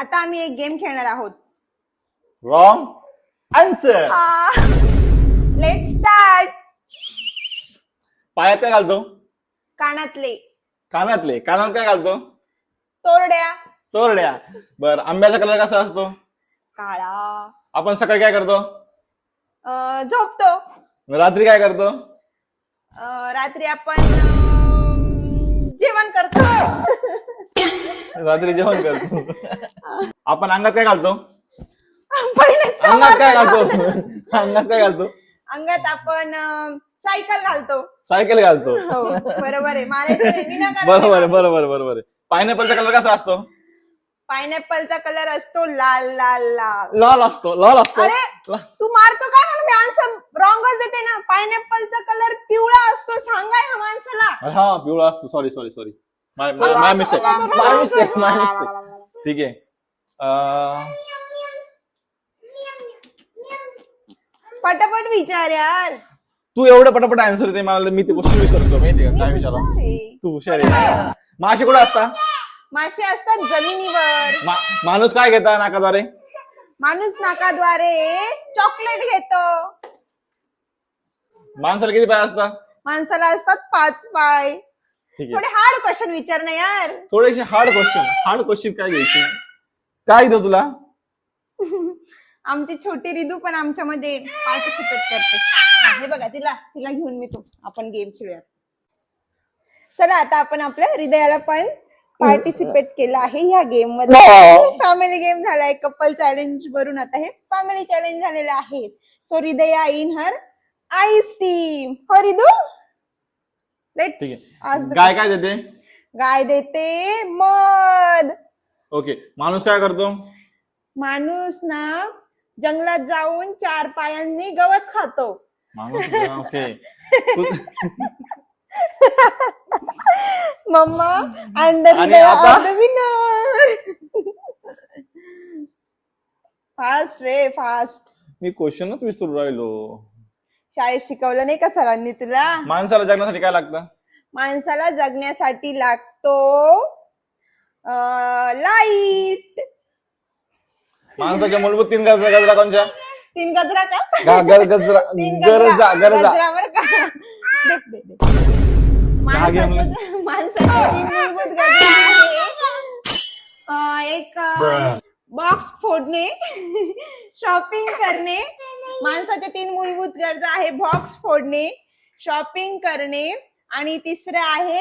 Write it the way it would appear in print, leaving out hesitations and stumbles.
आता आम्ही एक गेम खेळणार आहोत. Wrong answer. Let start. पायात काय घालतो? कानातले. कानातले. कानात काय घालतो? तोरड्या. तोरड्या. बर, आंब्याचा कलर कसा असतो? काळा. आपण सकाळी काय करतो? झोपतो. रात्री काय करतो? रात्री आपण जेवण करतो. रात्री जेवण करतो. आपण अंगात काय घालतो? पहिलेच अंगात काय घालतो? अंगात काय घालतो? अंगात आपण सायकल घालतो. सायकल घालतो. हो बरोबर आहे. मारायचं नाही. विनाकारण बरोबर आहे, बरोबर बरोबर आहे. पायनॅपलचा कलर कसा असतो? पायनॅपलचा कलर असतो लाल लाल लाल. लाल असतो. लाल असतो. अरे तू मारतो काय म्हणून मी आन्सर रॉंगच देते ना. पायनॅपलचा कलर पिवळा असतो. सांगाय हा माणसाला. हा पिवळा असतो. Sorry sorry sorry. My mistake. My mistake. My mistake. ठीक आहे. पटापट विचार यार. तू एवढं पटापट आन्सर देते मला, मी ते क्वेश्चन विसरतो माहिती का? काय विचारा? तू हुशार आहे. माशी कुठे असता? मासे असतात जमिनीवर. माणूस काय घेता नाकाद्वारे? माणूस नाकाद्वारे चॉकलेट घेतो. माणसाला किती पाय असतात? माणसाला असतात 5 पाय. ठीक थोडे आहे. हार्ड क्वेश्चन विचार ना यार. थोडेसे हार्ड क्वेश्चन. हार्ड क्वेश्चन काय घ्यायचे? काय देऊ तुला? आमची छोटी रिदू पण आमच्यामध्ये पार्टिसिपेट करते. हे बघा तिला घेऊन मी तो आपण गेम खेळूयात. चला आता आपण आपल्या हृदयाला पण पार्टिसिपेट केलं आहे ह्या गेम मध्ये. फॅमिली गेम झालाय. कपल चॅलेंज वरून आता हे फॅमिली चॅलेंज झालेलं आहे. सो हृदया इन हर आईस टीम. हो रिदू ठीक आहे. गाय काय देते? गाय देते मध. ओके. माणूस काय करतो? माणूस ना जंगलात जाऊन 4 पायांनी गवत खातो. माणूस. Okay. Mama and the winner. Fast रे फास्ट. मी क्वेश्चनच विसरू राहिलो. शाळेत शिकवलं नाही का सरांनी तुला? माणसाला जगण्यासाठी काय लागतं? माणसाला जगण्यासाठी लागतो लाईट. माणसाच्या मूलभूत 3 गरजा कोणत्या? 3 गजरा का? गरजा. 3 गरजा. गजरा बरं का? देख. माणसाच्या 3 मूलभूत गरजा आहे. एक बॉक्स फोडणे, शॉपिंग करणे. माणसाच्या 3 मूलभूत गरजा आहे. बॉक्स फोडणे, शॉपिंग करणे आणि तिसरं आहे